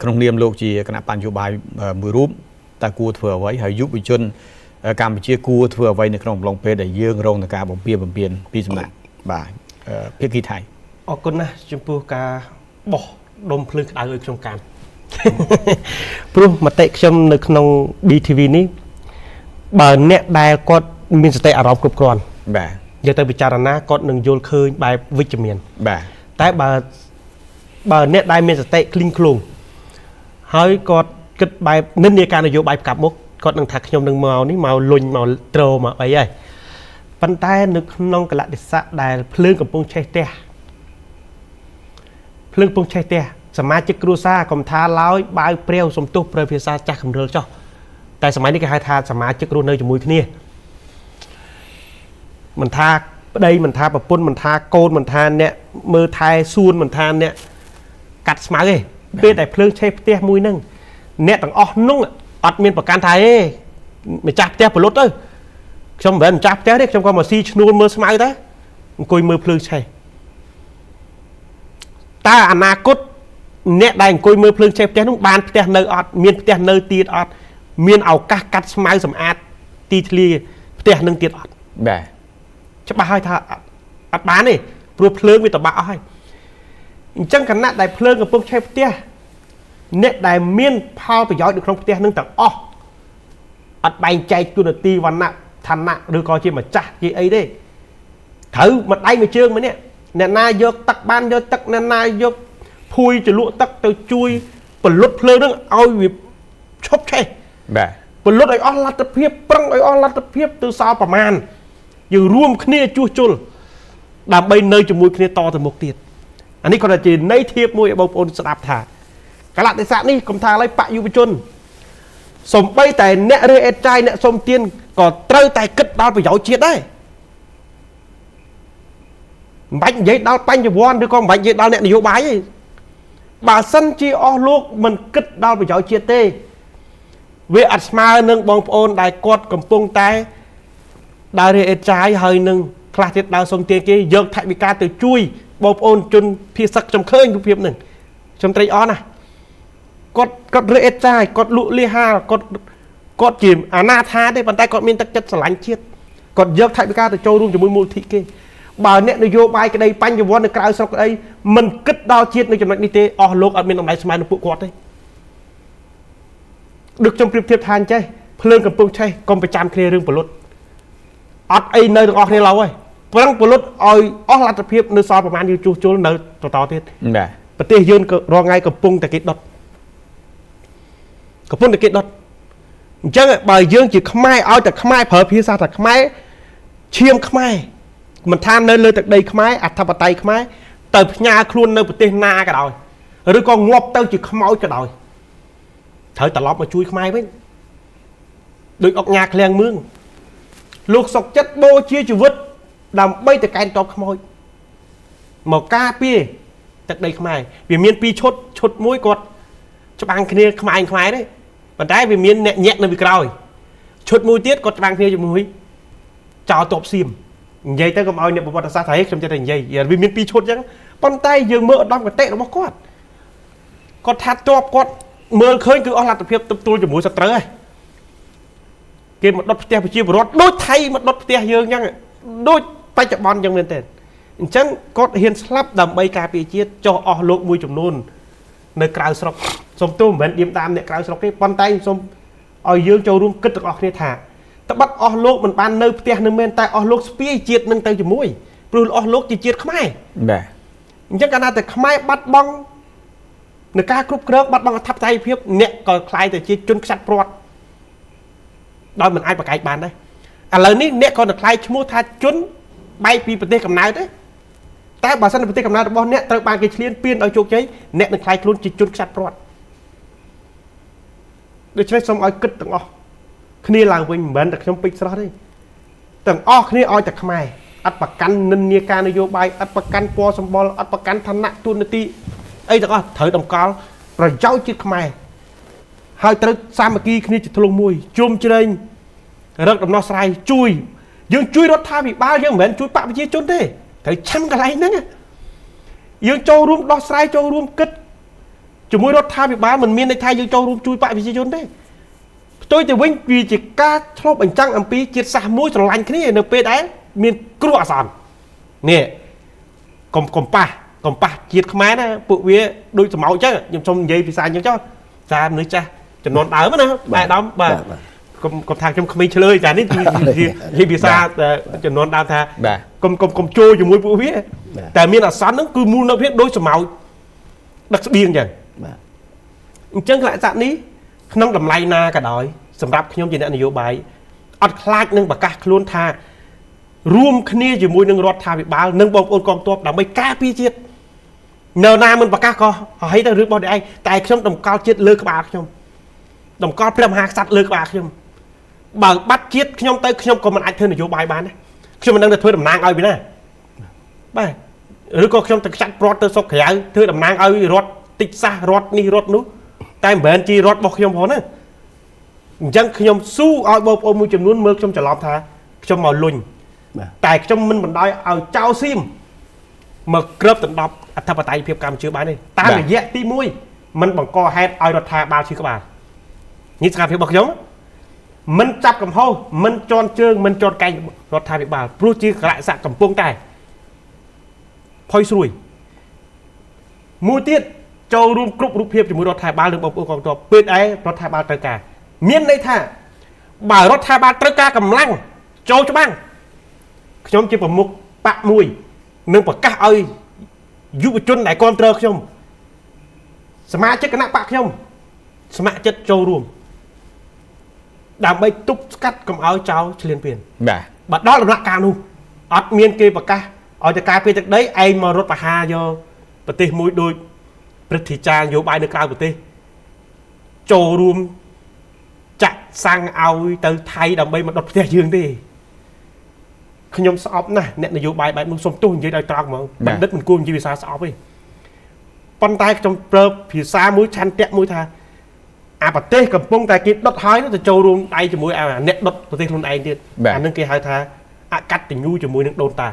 ក្នុងនាមលោកជាគណៈបញ្ញោបាយមួយរូបតើគួរធ្វើអ្វីហើយយុវជនកម្ពុជាគួរធ្វើអ្វីនៅក្នុងអំឡុងពេលដែលយើងរងនឹងការបំពានពីសំណាក់បាទភាគីថៃអរគុណណាស់ចំពោះការបោះដុំភ្លើងក្តៅឲ្យខ្ញុំកាន់ព្រោះមតិខ្ញុំនៅក្នុង BTV នេះបើអ្នកដែលគាត់មានសតិអារម្មណ៍គ្រប់គ្រាន់បាទយកទៅពិចារណាគាត់នឹងយល់ឃើញបែបវិជ្ជមានបាទតែបើអ្នកដែលមានសតិគ្លីងឃ្លងហើយគាត់គិតបែបនិន្នាការនយោបាយផ្កាប់មុខគាត់នឹងថាខ្ញុំនឹងមកនេះមកលុញមកត្រោមកអីហើយប៉ុន្តែនៅក្នុងកលៈទេសៈដែលភ្លើងកំពុងឆេះផ្ទះភ្លើងកំពុងឆេះផ្ទះសមាជិកគ្រួសារកំថាឡើយបាវព្រាវសំទុះប្រើភាសាចាស់កំរិលចោះតែសម័យនេះគេហៅថាសមាជិករស់នៅជាមួយគ្នាមិនថាប្តីមិនថាប្រពន្ធមិនថាកូនមិនថាអ្នកមើលថែសួនមិនថាអ្នកកាត់ស្មៅទេពេលតែភ្លើងឆេះផ្ទះមួយហ្នឹងអ្នកទាំងអស់នោះអត់មានប្រកាន់ថាទេម្ចាស់ផ្ទះប្រលត់ទៅខ្ញុំមិនមែនម្ចាស់ផ្ទះទេខ្ញុំក៏មកស៊ីឈ្នួលមើលស្មៅដែរអង្គុយមើលភ្លើងឆេះតើអនាគតអ្នកដែលអង្គុយមើលភ្លើងឆេះផ្ទះនោះបានផ្ទះនៅអត់មានផ្ទះនៅទៀតអត់មានឱកាសកាត់ស្មៅសម្អាតទីធ្លាផ្ទះនឹងទៀតអត់បាទច្បាស់ហើយថាអត់បានទេព្រោះភ្លើងវាតបាក់អស់ហើយអញ្ចឹងគណៈដែលភ្លើងកំពុងឆេះផ្ទះអ្នកដែលមានផលប្រយោជន៍នៅក្នុងផ្ទះនឹងទាំងអស់អត់បែងចែកគុណនទីវណ្ណៈឋានៈឬក៏ជាម្ចាស់ជាអីទេត្រូវមួយដៃមួយជើងមួយនេះអ្នកណាយកទឹកបានយកទឹកអ្នកណាយកភួយចលក់ទឹកទៅជួយពលុតភ្លើងនឹងឲ្យវាឈប់ឆេះបាទពលុតឲ្យអស់លទ្ធភាពប្រឹងឲ្យអស់លទ្ធភាពទៅសល់ប្រមាណយើងរួមគ្នាជួសជុលដើម្បីនៅជាមួយគ្នាតទៅមុខទៀតអានេះគាត់ថាជាន័យធៀបមួយឲ្យបងប្អូនស្ដាប់ថាកលៈទេសៈនេះកុំថាឡើយបកយុវជនសំបីតែអ្នករើអេតចាយអ្នកសុំទានក៏ត្រូវតែគិតដល់ប្រយោជន៍ជាតិដែរមិនបាច់និយាយដល់បញ្ញវន្តឬក៏មិនបាច់និយាយដល់អ្នកនយោបាយទេបើសិនជាអស់លោកមិនគិតដល់ប្រយោជន៍ជាតិទេវាអត់ស្មើនឹងបងប្អូនដែលគាត់កំពុងតែដើររើអេតចាយហើយនឹងខ្លះទៀតដើរសុំទានគេយកថវិកាទៅជួយបងប្អូនជនភៀសសឹកខ្ញុំឃើញរូបភាពហ្នឹងខ្ញុំត្រេកអរណាស់គាត់រើអេតចាយគាត់លក់លីហាគាត់ជាអាណាថាទេប៉ុន្តែគាត់មានទឹកចិត្តស្រឡាញ់ជាតិគាត់យកថវិកាទៅចូលរួមជាមួយមូលនិធិគេបើអ្នកនយោបាយក្តីបញ្ញវន្តនៅក្រៅស្រុកក្តីមិនគិតដល់ជាតិនៅចំណុចនេះទេអស់លោកអត់មានតម្លៃស្មើនឹងពួកគាត់ទេដូចខ្ញុំប្រៀបធៀបថាអញ្ចេះភ្លើងកំពុងឆេះកុំប្រចាំគ្នារឿងពលុតអត់អីនៅទាំងអស់គ្នាឡើយប្រឹងពលុតឲ្យអស់លទ្ធភាពនៅសល់ប្រហែលយើងជួសជុលនៅបន្តទៀតបាទប្រទេសយើងក៏រងថ្ងៃកំពុងតែគេដុតអញ្ចឹងបើយើងជាខ្មែរឲ្យតែខ្មែរប្រើភាសាថាខ្មែរឈាមខ្មែរមិនថានៅលើទឹកដីខ្មែរអធិបតេយ្យខ្មែរទៅផ្ញើខ្លួននៅប្រទេសណាក៏ដោយឬក៏ងាប់ទៅជាខ្មោចក៏ដោយត្រូវត្រឡប់មកជួយខ្មែរវិញដូចអុកញ៉ាឃ្លាំងមឿងលោកសុកចិត្តបូជាជីវិតដើម្បីទៅកែងតបខ្មោចមកការពារទឹកដីខ្មែរវាមានពីរឈុតមួយគាត់ច្បាំងគ្នាខ្មែរទេប៉ុន្តែវាមានអ្នកញាក់នៅពីក្រោយឈុតមួយទៀតគាត់ច្បាំងគ្នាជាមួយចោលតបសៀមនិយាយទៅកុំឲ្យអ្នកប្រវត្តិសាស្ត្រថាខ្ញុំចេះតែនិយាយវាមានពីរឈុតអញ្ចឹងប៉ុន្តែយើងមើលឧត្តមគតិរបស់គាត់ថាតបគាត់មើលឃើញគឺអស់លទ្ធភាពទប់ទល់ជាមួយសត្រូវហើយគេមកដុតផ្ទះប្រជាពលរដ្ឋដូចថៃមកដុតផ្ទះយើងអញ្ចឹងដូចបច្ចុប្បន្នអញ្ចឹងមែនទេអញ្ចឹងគាត់ហ៊ានស្លាប់ដើម្បីការពារជាតិចោះអស់លោកមួយចំនួននៅក្រៅស្រុកសូមទោសមិនមែនឌៀមតាមអ្នកក្រៅស្រុកទេប៉ុន្តែសូមឲ្យយើងចូលរួមគិតទាំងអស់គ្នាថាត្បិតអស់លោកមិនបាននៅផ្ទះនឹងមែនតែអស់លោកស្ពាយជាតិនឹងទៅជាមួយព្រោះអស់លោកជាជាតិខ្មែរបាទអញ្ចឹងកាលណាតែខ្មែរបាត់បង់នៅការគ្រប់គ្រងបាត់បង់អធិបតេយ្យភាពអ្នកក៏ខ្លាយទៅជាជនខ្ចាត់ព្រាត់ដោយមិនអាចប្រកែកបានដែរឥឡូវនេះអ្នកក៏នឹងខ្លាយឈ្មោះថាជនបែកពីប្រទេសកំណើតទេតែបើសិនប្រទេសកំណើតរបស់អ្នកត្រូវបានគេឈ្លានពានដោយជោគជ័យអ្នកនឹងខ្លាយខ្លួនជាជនខ្ចាត់ព្រាត់ដូច្នេះសូមឲ្យគិតទាំងអស់គ្នាឡើងវិញមិនមែនតែខ្ញុំពេចស្រស់ទេទាំងអស់គ្នាឲ្យតែខ្មែរអត់ប្រកាន់និន្នាការនយោបាយអត់ប្រកាន់ពណ៌សម្បុរអត់ប្រកាន់ឋានៈទូនាទីអីទាំងអស់ត្រូវតម្កល់ប្រយោជន៍ជាតិខ្មែរហើយត្រូវសាមគ្គីគ្នាជាធ្លុងមួយជុំជ្រែងរកដំណោះស្រាយជួយយើងជួយរដ្ឋាភិបាលយើងមិនមែនជួយបកប្រជាជនទេត្រូវឆាំកន្លែងហ្នឹងយើងចូលរួមដោះស្រាយចូលរួមគិត chỉ muốn rót tham việc bán mình miênในไทยយើងចូលរួមជួយបកប្រជាជនទេផ្ទុយទៅវិញវាជាការឆ្លុះបញ្ចាំងអំពីជាតិសាសន៍មួយស្រឡាញ់គ្នានៅពេលដែលមានគ្រោះអាសន្ននេះកុំប៉ះជាតិខ្មែរណាពួកវាដូចសម្ោចអញ្ចឹងខ្ញុំសូមនិយាយភាសាអញ្ចឹងចុះសារមនុស្សចាស់ចំនួនដើមណាបាទដើមបាទកុំថាខ្ញុំគ្មានឆ្លើយតែនេះជាភាសាចំនួនដើមថាកុំចូលជាមួយពួកវាតែមានអាសន្នហ្នឹងគឺមូលនៅភាពដូចសម្ោចដឹកស្បៀងអញ្ចឹងបាទអញ្ចឹងលក្ខណៈនេះក្នុងតម្លៃណាក៏ដោយសម្រាប់ខ្ញុំជាអ្នកនយោបាយអត់ខ្លាចនឹងប្រកាសខ្លួនថារួមគ្នាជាមួយនឹងរដ្ឋាភិបាលនិងបងប្អូនកងទ័ពដើម្បីការពារជាតិនៅណាមិនប្រកាសក៏ហើយទៅរឿងរបស់អ្នកឯងតែខ្ញុំតម្កល់ជាតិលើក្បាលខ្ញុំតម្កល់ព្រះមហាក្សត្រលើក្បាលខ្ញុំបើបាត់ជាតិខ្ញុំទៅខ្ញុំក៏មិនអាចធ្វើនយោបាយបានដែរខ្ញុំមិនដឹងទៅធ្វើតំណាងឲ្យពីណាបាទឬក៏ខ្ញុំទៅខ្ចាត់ប្រត់ទៅសុកក្រៅធ្វើតំណាងឲ្យរដ្ឋតិចសាសរដ្ឋនេះរដ្ឋនោះតែមិនមែនជារដ្ឋរបស់ខ្ញុំផងណាអញ្ចឹងខ្ញុំស៊ូឲ្យបងប្អូនមួយចំនួនមើលខ្ញុំច្រឡំថាខ្ញុំមកលុញតែខ្ញុំមិនបណ្ដោយឲ្យចៅសៀមមកក្របដណ្ដប់អធិបតេយ្យភាពកម្ពុជាបានទេតាមរយៈទី1មិនបង្កហេតុឲ្យរដ្ឋាភិបាលឈឺក្បាលនេះសកម្មភាពរបស់ខ្ញុំមិនចាប់កំហុសមិនជន់ជើងមិនជន់កែងរដ្ឋាភិបាលព្រោះជាកលៈស័កកំពុងតែផុយស្រួយមួយទៀតចូលរួមគ្រប់រូបភាពជាមួយរដ្ឋាភិបាលនិងបងប្អូនកងទ័ពពេលឯរដ្ឋាភិបាលត្រូវការមានន័យថាបើរដ្ឋាភិបាលត្រូវការកម្លាំងចូលច្បាំងខ្ញុំជាប្រមុខបកមួយនឹងប្រកាសឲ្យយុវជនដែលគ្រប់គ្រងខ្ញុំសមាជិកគណៈបកខ្ញុំស្ម័គ្រចិត្តចូលរួមដើម្បីទប់ស្កាត់កុំឲ្យចោលឈ្លានពានបាទបើដល់ដំណាក់កាលនោះអត់មានគេប្រកាសឲ្យទៅការពារទឹកដីឯងមករត់បហាយកប្រទេសមួយដូចព្រឹទ្ធាចារ្យនយោបាយនៅក្រៅប្រទេសចូលរួមចាក់សាំងឲ្យទៅថៃដើម្បីមកដុតផ្ទះយើងទេខ្ញុំស្អប់ណាស់អ្នកនយោបាយបែបនោះសុំទោសនិយាយឲ្យត្រង់ហ្មងបណ្ឌិតមិនគួរនិយាយភាសាស្អប់ទេប៉ុន្តែខ្ញុំប្រើភាសាមួយឆន្ទៈមួយថាអាប្រទេសកំពុងតែគេដុតហើយទៅចូលរួមដៃជាមួយអាអ្នកដុតប្រទេសខ្លួនឯងទៀតអានឹងគេហៅថាអកតញ្ញូជាមួយនឹងដូនតា